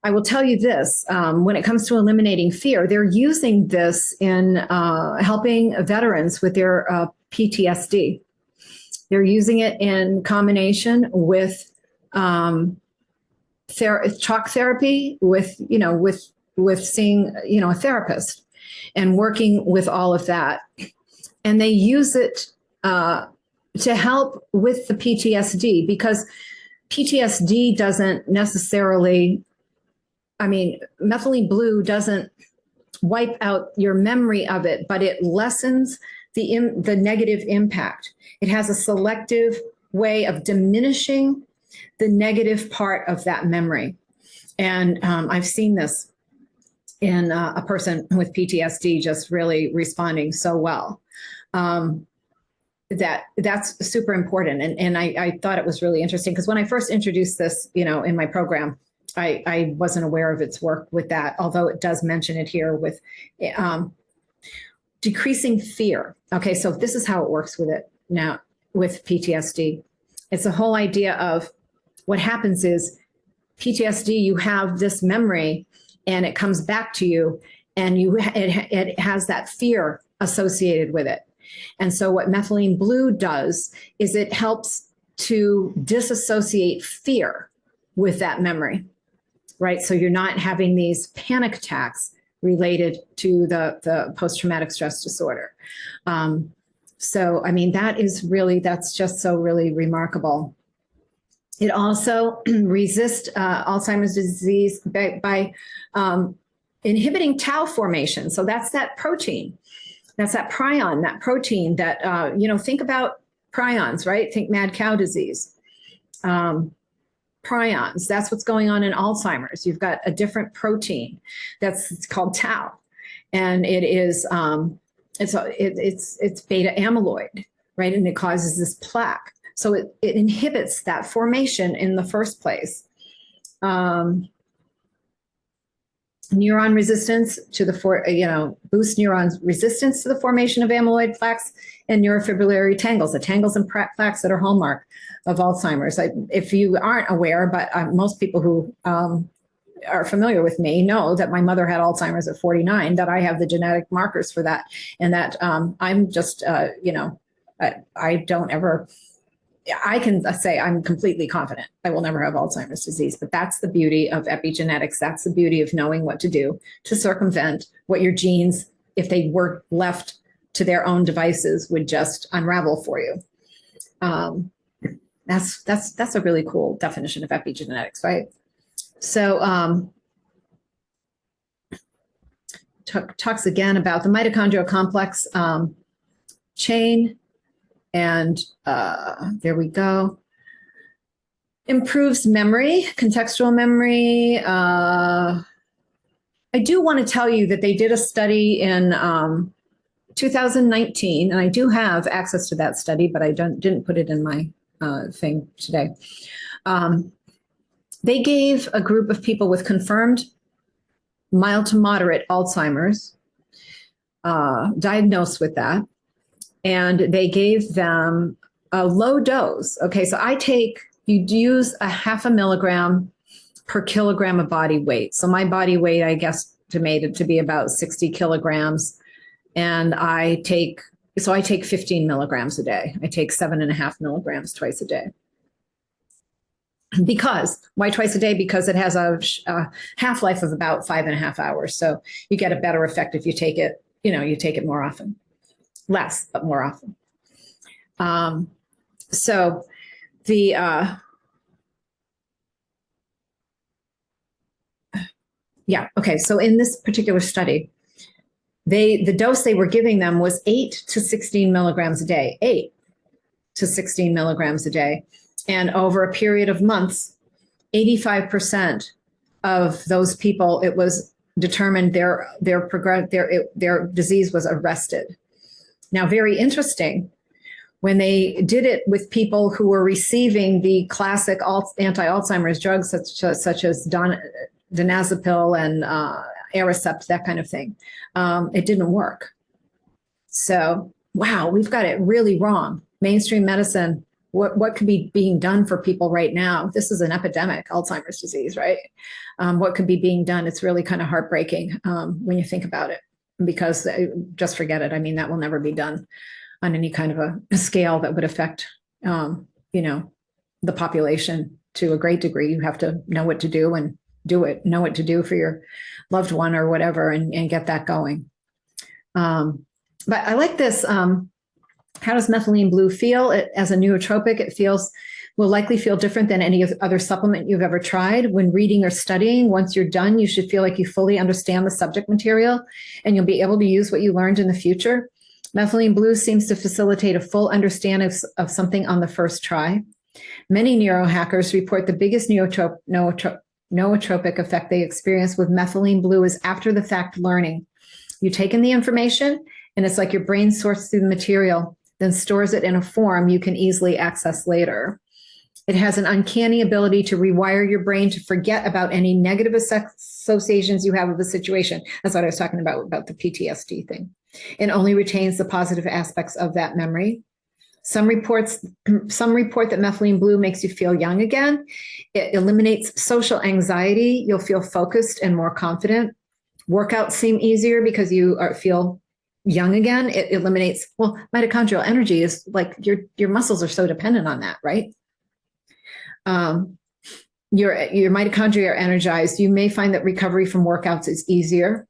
I will tell you this, when it comes to eliminating fear, they're using this in helping veterans with their PTSD. They're using it in combination with talk therapy, with seeing, a therapist and working with all of that. And they use it to help with the PTSD, because PTSD doesn't necessarily, methylene blue doesn't wipe out your memory of it, but it lessens the negative impact. It has a selective way of diminishing the negative part of that memory. And I've seen this in a person with PTSD just really responding so well. That's super important. And I thought it was really interesting, because when I first introduced this, in my program, I wasn't aware of its work with that, although it does mention it here with decreasing fear. Okay, so this is how it works with it now with PTSD. It's the whole idea of what happens is PTSD, you have this memory and it comes back to you, and it has that fear associated with it. And so what methylene blue does is it helps to disassociate fear with that memory, right? So you're not having these panic attacks related to the post-traumatic stress disorder. That's just so really remarkable. It also resists Alzheimer's disease by inhibiting tau formation. So that's that protein. That's that prion, that protein that, think about prions, right? Think mad cow disease. Prions, that's what's going on in Alzheimer's. You've got a different protein it's called tau. And it is, it's beta amyloid, right? And it causes this plaque. So it inhibits that formation in the first place. Neuron resistance to boost neuron resistance to the formation of amyloid plaques and neurofibrillary tangles, the tangles and plaques that are hallmark of Alzheimer's. If you aren't aware, but most people who are familiar with me know that my mother had Alzheimer's at 49, that I have the genetic markers for that, and that I'm just, I don't ever, I can say I'm completely confident I will never have Alzheimer's disease, but that's the beauty of epigenetics. That's the beauty of knowing what to do to circumvent what your genes, if they were left to their own devices, would just unravel for you. That's a really cool definition of epigenetics, right? So talks again about the mitochondrial complex chain. And there we go. Improves memory, contextual memory. I do want to tell you that they did a study in 2019, and I do have access to that study, but I didn't put it in my thing today. They gave a group of people with confirmed mild to moderate Alzheimer's, diagnosed with that, and they gave them a low dose. Okay, so you use a 0.5 milligram per kilogram of body weight. So my body weight, I guess, estimated to be about 60 kilograms. And I take 15 milligrams a day. I take 7.5 milligrams twice a day. Why twice a day? Because it has a half-life of about 5.5 hours. So you get a better effect if you take it, you take it more often. Less, but more often. So the So in this particular study, the dose they were giving them was 8 to 16 milligrams a day. 8 to 16 milligrams a day, and over a period of months, 85% of those people, it was determined their disease was arrested. Now, very interesting, when they did it with people who were receiving the classic anti-Alzheimer's drugs, such as donazepam and Aricept, that kind of thing, it didn't work. So, wow, we've got it really wrong. Mainstream medicine, what could be being done for people right now? This is an epidemic, Alzheimer's disease, right? What could be being done? It's really kind of heartbreaking when you think about it, because just forget it. I mean, that will never be done on any kind of a scale that would affect, the population to a great degree. You have to know what to do and do it, know what to do for your loved one or whatever, and get that going. But I like this. How does methylene blue feel? As a nootropic, will likely feel different than any other supplement you've ever tried. When reading or studying, once you're done, you should feel like you fully understand the subject material and you'll be able to use what you learned in the future. Methylene blue seems to facilitate a full understanding of something on the first try. Many neurohackers report the biggest nootropic effect they experience with methylene blue is after the fact learning. You take in the information and it's like your brain sorts through the material, then stores it in a form you can easily access later. It has an uncanny ability to rewire your brain to forget about any negative associations you have of the situation. That's what I was talking about the PTSD thing. It only retains the positive aspects of that memory. Some report that methylene blue makes you feel young again. It eliminates social anxiety. You'll feel focused and more confident. Workouts seem easier because you feel young again. It eliminates, mitochondrial energy is like your muscles are so dependent on that, right? Your mitochondria are energized. You may find that recovery from workouts is easier.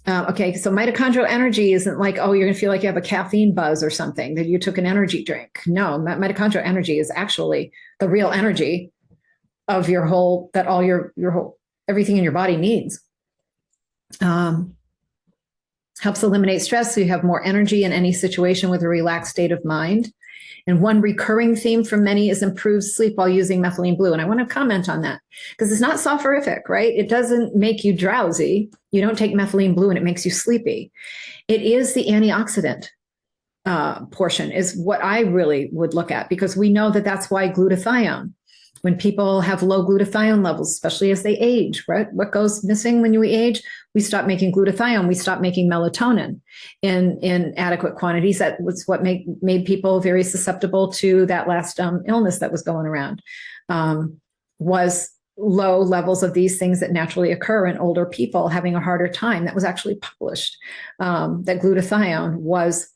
Okay, so mitochondrial energy isn't like, you're going to feel like you have a caffeine buzz or something, that you took an energy drink. No, mitochondrial energy is actually the real energy of your whole, everything in your body needs. Helps eliminate stress so you have more energy in any situation with a relaxed state of mind. And one recurring theme for many is improved sleep while using methylene blue. And I want to comment on that because it's not soporific, right? It doesn't make you drowsy. You don't take methylene blue and it makes you sleepy. It is the antioxidant portion is what I really would look at, because we know that that's why glutathione, when people have low glutathione levels, especially as they age, right? What goes missing when we age? We stop making glutathione. We stop making melatonin in adequate quantities. That was what made people very susceptible to that last illness that was going around, was low levels of these things that naturally occur in older people having a harder time. That was actually published, that glutathione was,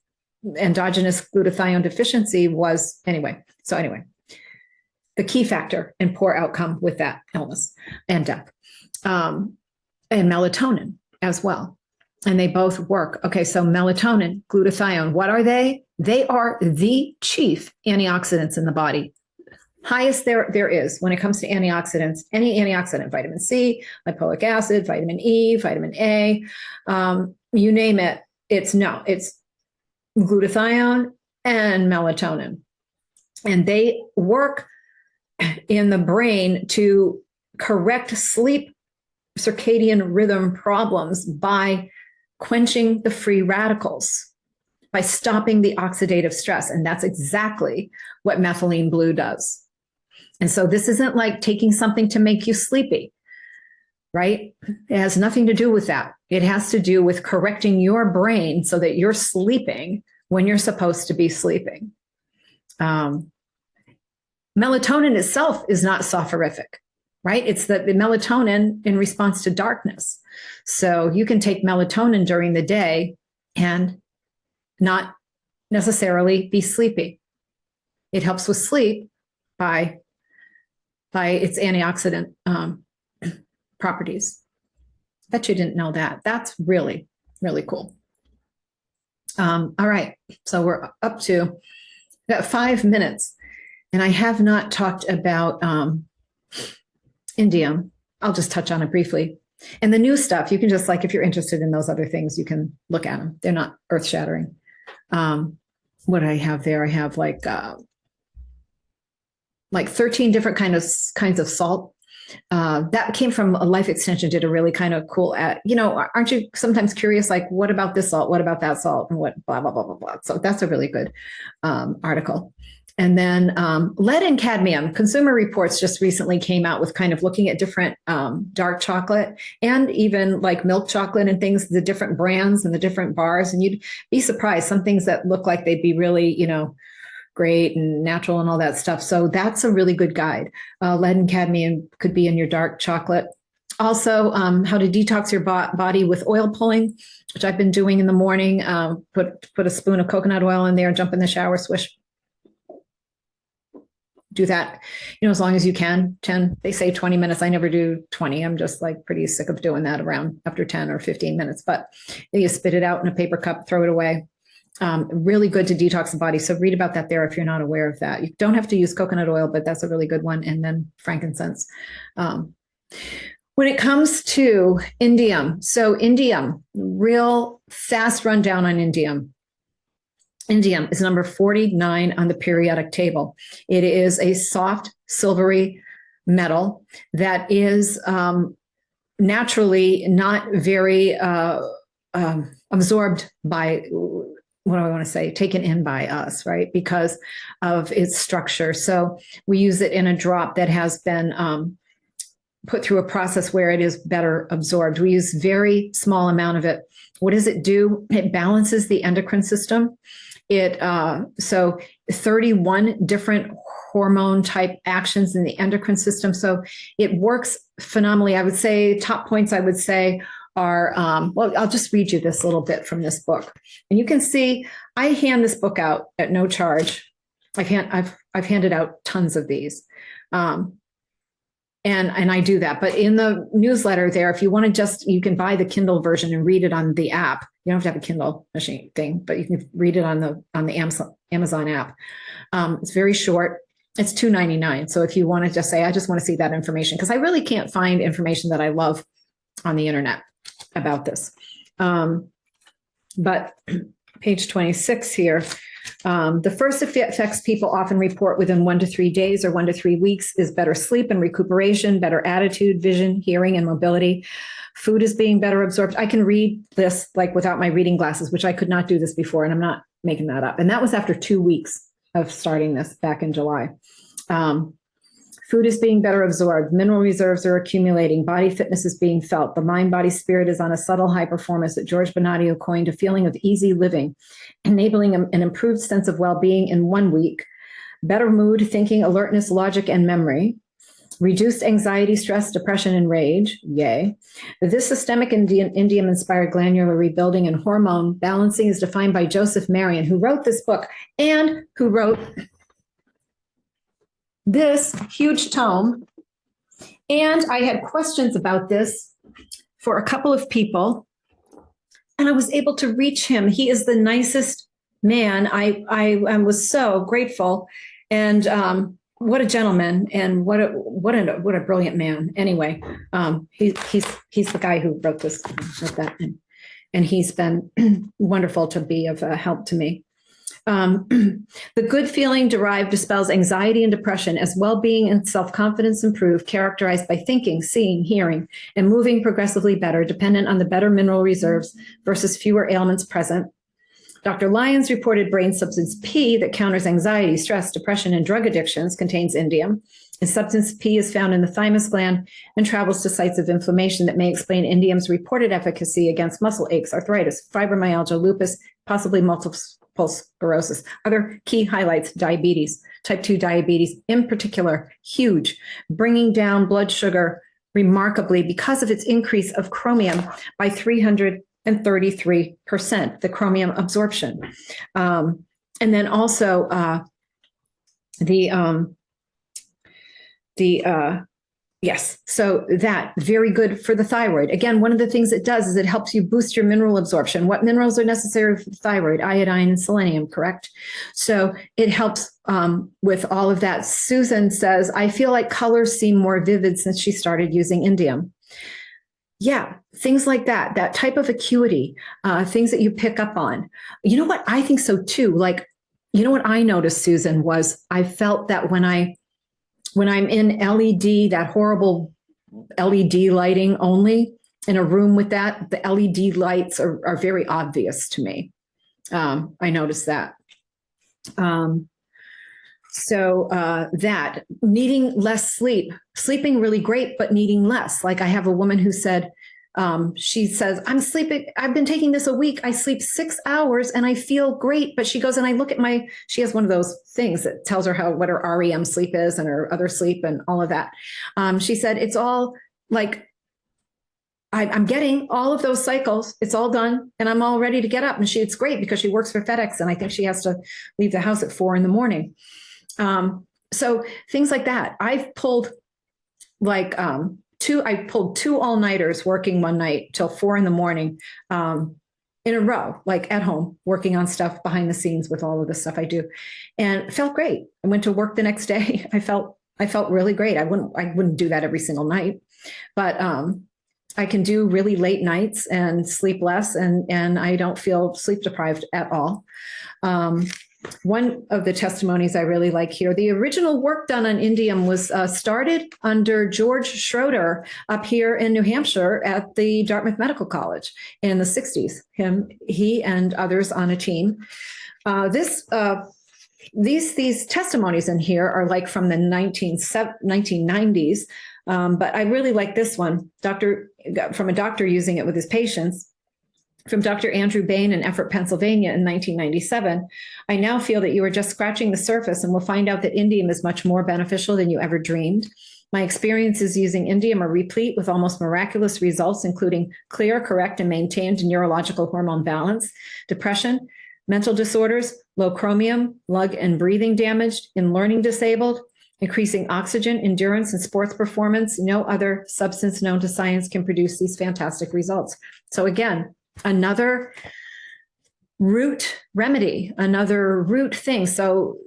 endogenous glutathione deficiency was, anyway. The key factor in poor outcome with that illness and death, and melatonin as well. And they both work. Okay, so melatonin, glutathione, what are they? They are the chief antioxidants in the body. Highest there is when it comes to antioxidants, any antioxidant, vitamin C, lipoic acid, vitamin E, vitamin A, you name it, it's glutathione and melatonin. And they work in the brain to correct sleep circadian rhythm problems by quenching the free radicals, by stopping the oxidative stress. And that's exactly what methylene blue does. And so this isn't like taking something to make you sleepy, right? It has nothing to do with that. It has to do with correcting your brain so that you're sleeping when you're supposed to be sleeping. Melatonin itself is not soporific, right? It's the melatonin in response to darkness. So you can take melatonin during the day and not necessarily be sleepy. It helps with sleep by its antioxidant properties. Bet you didn't know that. That's really, really cool. All right, so we're up to about 5 minutes. And I have not talked about indium. I'll just touch on it briefly. And the new stuff, you can just, like, if you're interested in those other things, you can look at them. They're not earth-shattering. What do I have there? I have like 13 different kinds of salt. That came from a Life Extension, did a really kind of cool ad. Aren't you sometimes curious, like, what about this salt? What about that salt? And what, blah, blah, blah, blah, blah. So that's a really good article. And then lead and cadmium. Consumer Reports just recently came out with kind of looking at different dark chocolate and even like milk chocolate and things, the different brands and the different bars. And you'd be surprised, some things that look like they'd be really, great and natural and all that stuff. So that's a really good guide. Lead and cadmium could be in your dark chocolate. Also, how to detox your body with oil pulling, which I've been doing in the morning. Put a spoon of coconut oil in there, jump in the shower, swish. Do that, as long as you can. 10, they say 20 minutes. I never do 20. I'm just like pretty sick of doing that around after 10 or 15 minutes. But you spit it out in a paper cup, throw it away. Really good to detox the body. So read about that there if you're not aware of that. You don't have to use coconut oil, but that's a really good one. And then frankincense. When it comes to indium, so indium, real fast rundown on indium. Indium is number 49 on the periodic table. It is a soft, silvery metal that is naturally not very absorbed by, what do I want to say, taken in by us, right? Because of its structure. So we use it in a drop that has been put through a process where it is better absorbed. We use very small amount of it. What does it do? It balances the endocrine system. So 31 different hormone type actions in the endocrine system. So it works phenomenally. I would say top points I would say are, I'll just read you this little bit from this book. And you can see, I hand this book out at no charge. I've handed out tons of these. And I do that. But in the newsletter there, if you want to you can buy the Kindle version and read it on the app. You don't have to have a Kindle machine thing, but you can read it on the Amazon app. It's very short. It's $2.99. So if you want to just say, I just want to see that information, because I really can't find information that I love on the internet about this. But page 26 here. The first effects people often report within 1 to 3 days or 1 to 3 weeks is better sleep and recuperation, better attitude, vision, hearing, and mobility. Food is being better absorbed. I can read this like without my reading glasses, which I could not do this before, and I'm not making that up. And that was after 2 weeks of starting this back in July. Food is being better absorbed. Mineral reserves are accumulating. Body fitness is being felt. The mind-body spirit is on a subtle high performance that George Bonadio coined a feeling of easy living, enabling an improved sense of well-being in 1 week. Better mood, thinking, alertness, logic, and memory. Reduced anxiety, stress, depression, and rage. Yay. This systemic indium-inspired glandular rebuilding and hormone balancing is defined by Joseph Marion, who wrote this book and who wrote this huge tome. And I had questions about this for a couple of people, and I was able to reach him. He is the nicest man. I was so grateful, and what a gentleman, and what a brilliant man. Anyway, he's the guy who wrote this, and he's been wonderful to be of help to me. The good feeling derived dispels anxiety and depression as well-being and self-confidence improve, characterized by thinking, seeing, hearing, and moving progressively better, dependent on the better mineral reserves versus fewer ailments present. Dr. Lyons reported brain substance P that counters anxiety, stress, depression, and drug addictions contains indium. And substance P is found in the thymus gland and travels to sites of inflammation that may explain indium's reported efficacy against muscle aches, arthritis, fibromyalgia, lupus, possibly multiple sclerosis. Other key highlights: diabetes, type 2 diabetes in particular, huge, bringing down blood sugar remarkably because of its increase of chromium by 333%, the chromium absorption. And then also yes, so that very good for the thyroid. Again, one of the things it does is it helps you boost your mineral absorption. What minerals are necessary for the thyroid? Iodine and selenium, correct? So it helps with all of that. Susan says, I feel like colors seem more vivid since she started using indium. Yeah, things like that, that type of acuity, things that you pick up on. You know what? I think so too. Like, you know what I noticed, Susan, was I felt that when I'm in LED, that horrible LED lighting only in a room with that, the LED lights are very obvious to me. I noticed that. That needing less sleep, sleeping really great, but needing less. Like I have a woman who said, she says, I'm sleeping, I've been taking this a week. I sleep 6 hours and I feel great. But she goes, and I look at she has one of those things that tells her what her REM sleep is and her other sleep and all of that. She said, it's all like, I'm getting all of those cycles. It's all done. And I'm all ready to get up. And it's great because she works for FedEx. And I think she has to leave the house at 4 a.m. So things like that. I've pulled I pulled 2 all-nighters working one night till 4 a.m. In a row, like at home, working on stuff behind the scenes with all of the stuff I do, and it felt great. I went to work the next day. I felt really great. I wouldn't do that every single night, but I can do really late nights and sleep less, and I don't feel sleep deprived at all. One of the testimonies I really like here, the original work done on indium was started under George Schroeder up here in New Hampshire at the Dartmouth Medical College in the 60s. He and others on a team. These testimonies in here are like from the 1990s, but I really like this one, from a doctor using it with his patients. From Dr. Andrew Bain in Effort, Pennsylvania in 1997, I now feel that you are just scratching the surface and will find out that indium is much more beneficial than you ever dreamed. My experiences using indium are replete with almost miraculous results, including clear, correct, and maintained neurological hormone balance, depression, mental disorders, low chromium, lung and breathing damage, in learning disabled, increasing oxygen, endurance, and sports performance. No other substance known to science can produce these fantastic results. So again, another root remedy, another root thing. So,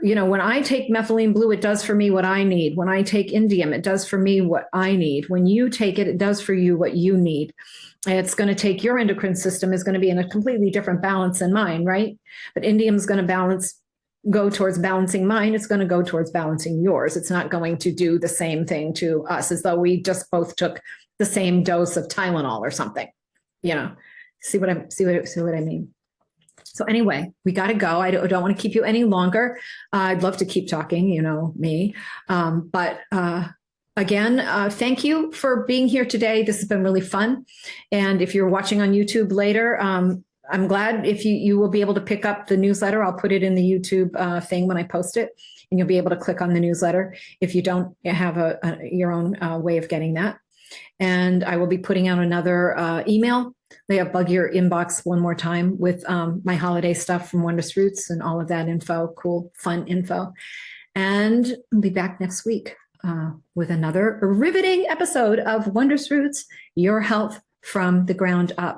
when I take methylene blue, it does for me what I need. When I take indium, it does for me what I need. When you take it, it does for you what you need. It's going to take your endocrine system is going to be in a completely different balance than mine, right? But indium is going to go towards balancing mine. It's going to go towards balancing yours. It's not going to do the same thing to us as though we just both took the same dose of Tylenol or something. See what I mean? So anyway, we got to go. I don't want to keep you any longer. I'd love to keep talking, me. But again, thank you for being here today. This has been really fun. And if you're watching on YouTube later, I'm glad if you will be able to pick up the newsletter. I'll put it in the YouTube thing when I post it, and you'll be able to click on the newsletter if you don't have your own way of getting that. And I will be putting out another email. Bug your inbox one more time with my holiday stuff from Wondrous Roots and all of that info, cool, fun info. And I'll be back next week with another riveting episode of Wondrous Roots, your health from the ground up.